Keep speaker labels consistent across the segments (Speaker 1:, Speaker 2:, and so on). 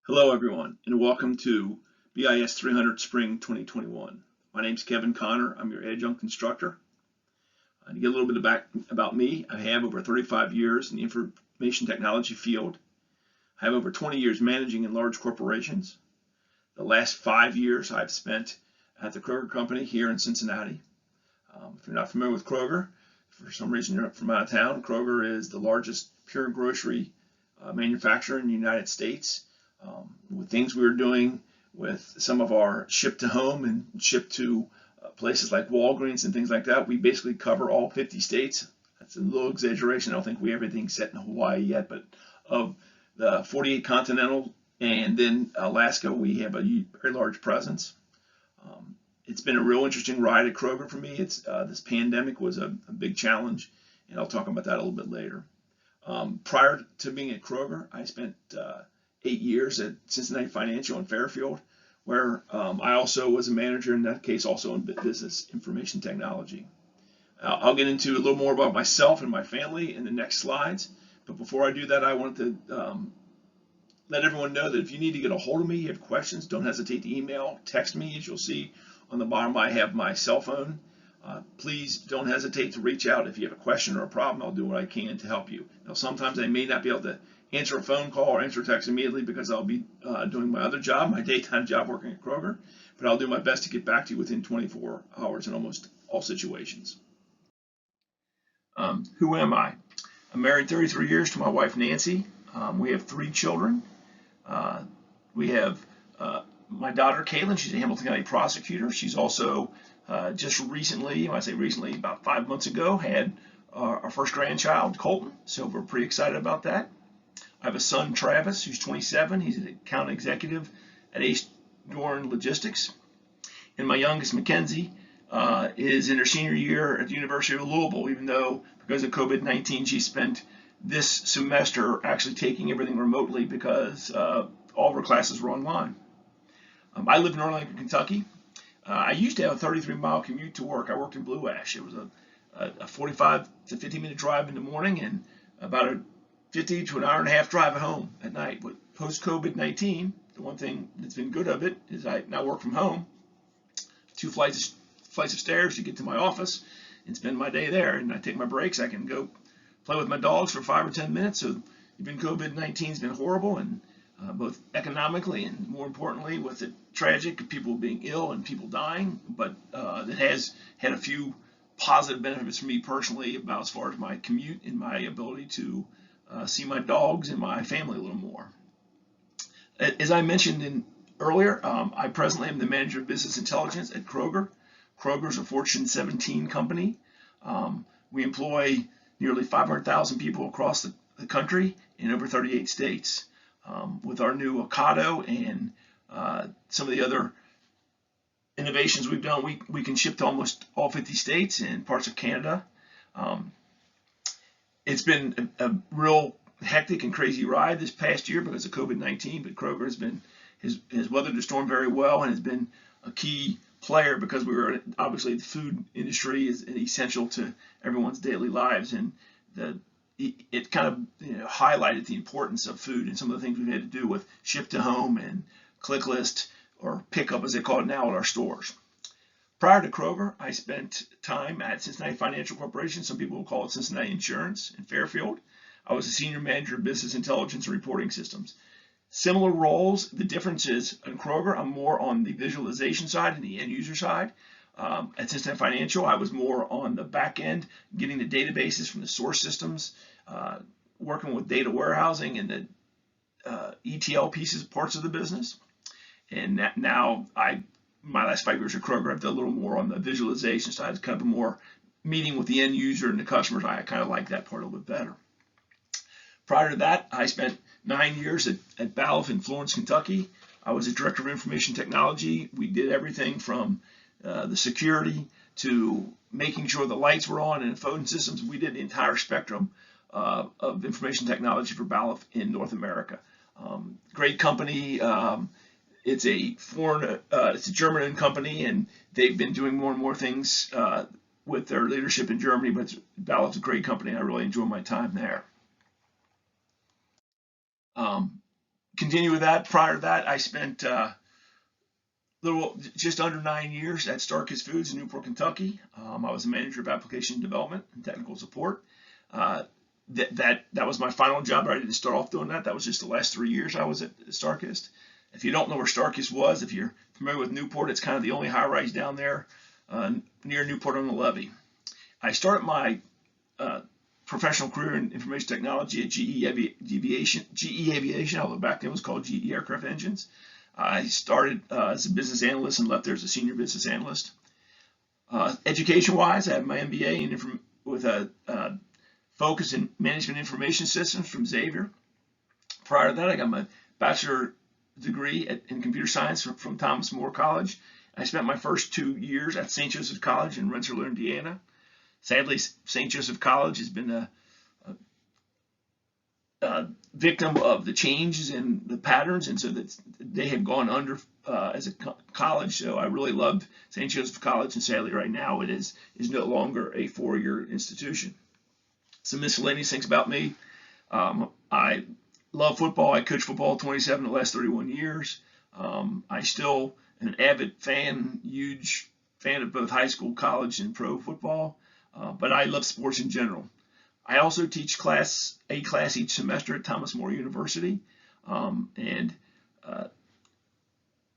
Speaker 1: Hello, everyone, and welcome to BIS 300 Spring 2021. My name is Kevin Connor. I'm your adjunct instructor. To get a little bit about me, I have over 35 years in the information technology field. I have over 20 years managing in large corporations. The last 5 years I've spent at the Kroger Company here in Cincinnati. If you're not familiar with Kroger, for some reason you're from out of town, Kroger is the largest pure grocery manufacturer in the United States. With things we were doing with some of our ship to home and ship to places like Walgreens and things like that, we basically cover all 50 states. That's a little exaggeration. I don't think we have everything set in Hawaii yet, but of the 48 continental and then Alaska, we have a very large presence. It's been a real interesting ride at Kroger for me. This pandemic was a big challenge, and I'll talk about that a little bit later. Prior to being at Kroger, I spent 8 years at Cincinnati Financial in Fairfield, where I also was a manager, in that case also in business information technology. I'll get into a little more about myself and my family in the next slides, but before I do that, I wanted to let everyone know that if you need to get a hold of me, you have questions, don't hesitate to email, text me. As you'll see on the bottom, I have my cell phone. Please don't hesitate to reach out if you have a question or a problem. I'll do what I can to help you. Now, sometimes I may not be able to answer a phone call or answer a text immediately because I'll be doing my other job, my daytime job working at Kroger, but I'll do my best to get back to you within 24 hours in almost all situations. Who am I? I'm married 33 years to my wife, Nancy. We have 3 children. We have my daughter, Caitlin. She's a Hamilton County prosecutor. She's also just recently, when I say recently, about 5 months ago, had our first grandchild, Colton. So we're pretty excited about that. I have a son, Travis, who's 27. He's an account executive at Ace Dorn Logistics. And my youngest, Mackenzie, is in her senior year at the University of Louisville, even though because of COVID-19, she spent this semester actually taking everything remotely because all of her classes were online. I live in Arlington, Kentucky. I used to have a 33-mile commute to work. I worked in Blue Ash. It was a 45 to 50-minute drive in the morning and about a 50 to an hour and a half drive home at night. But post-COVID-19, the one thing that's been good of it is I now work from home, 2 flights of stairs to get to my office and spend my day there. And I take my breaks. I can go play with my dogs for 5 or 10 minutes. So even COVID-19 has been horrible, and both economically and more importantly with it tragic, people being ill and people dying. But it has had a few positive benefits for me personally about as far as my commute and my ability to see my dogs and my family a little more. As I mentioned earlier, I presently am the manager of business intelligence at Kroger. Kroger is a Fortune 17 company. We employ nearly 500,000 people across the country in over 38 states. With our new Ocado and some of the other innovations we've done, we can ship to almost all 50 states and parts of Canada. It's been a real hectic and crazy ride this past year because of COVID-19, but Kroger has weathered the storm very well and has been a key player because obviously the food industry is essential to everyone's daily lives, and it kind of highlighted the importance of food and some of the things we've had to do with ship to home and click list or pickup as they call it now at our stores. Prior to Kroger, I spent time at Cincinnati Financial Corporation. Some people will call it Cincinnati Insurance in Fairfield. I was a senior manager of business intelligence and reporting systems. Similar roles. The difference is in Kroger, I'm more on the visualization side and the end user side. At Cincinnati Financial, I was more on the back end, getting the databases from the source systems, working with data warehousing and the ETL parts of the business. And now my last 5 years at Kroger, I've done a little more on the visualization side. It's kind of a more meeting with the end user and the customers. I kind of like that part a little bit better. Prior to that, I spent 9 years at Balfe in Florence, Kentucky. I was a director of information technology. We did everything from the security to making sure the lights were on and phone systems. We did the entire spectrum of information technology for Balfe in North America. Great company. It's a German company, and they've been doing more and more things with their leadership in Germany. But Balfe's a great company. I really enjoy my time there. continue with that. Prior to that, I spent just under 9 years at Starkist Foods in Newport, Kentucky. I was a manager of application development and technical support. That was my final job. I didn't start off doing that. That was just the last 3 years I was at Starkist. If you don't know where Starkist was, if you're familiar with Newport, it's kind of the only high-rise down there near Newport on the Levee. I started my professional career in information technology at GE Aviation, although back then it was called GE Aircraft Engines. I started as a business analyst and left there as a senior business analyst. Education-wise, I have my MBA with a focus in management information systems from Xavier. Prior to that, I got my bachelor degree in computer science from Thomas More College. I spent my first 2 years at St. Joseph College in Rensselaer, Indiana. Sadly, St. Joseph College has been a victim of the changes in the patterns, and so that they have gone under as a college. So I really loved St. Joseph College, and sadly right now it is no longer a 4-year institution. Some miscellaneous things about me. I love football. I coached football 27 of the last 31 years. I still am an avid fan, huge fan of both high school, college, and pro football, but I love sports in general. I also teach a class each semester at Thomas More University, and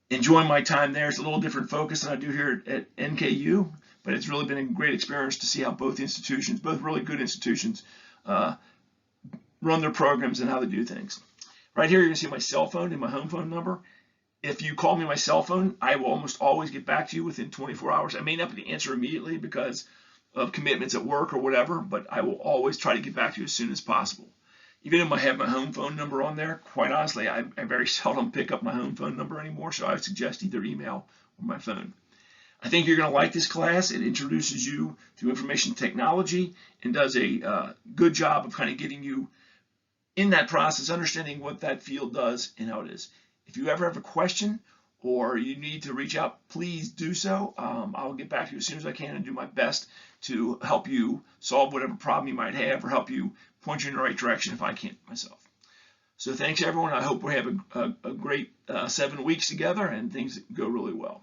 Speaker 1: enjoying my time there. It's a little different focus than I do here at NKU, but it's really been a great experience to see how both institutions, both really good institutions, run their programs and how they do things. Right here, you're going to see my cell phone and my home phone number. If you call me my cell phone, I will almost always get back to you within 24 hours. I may not be able to answer immediately because of commitments at work or whatever, but I will always try to get back to you as soon as possible. Even if I have my home phone number on there, quite honestly, I very seldom pick up my home phone number anymore, so I would suggest either email or my phone. I think you're going to like this class. It introduces you to information technology and does a good job of kind of getting you in that process, understanding what that field does and how it is. If you ever have a question or you need to reach out, please do so. I'll get back to you as soon as I can and do my best to help you solve whatever problem you might have or help you point you in the right direction if I can't myself. So thanks, everyone. I hope we have a great 7 weeks together and things go really well.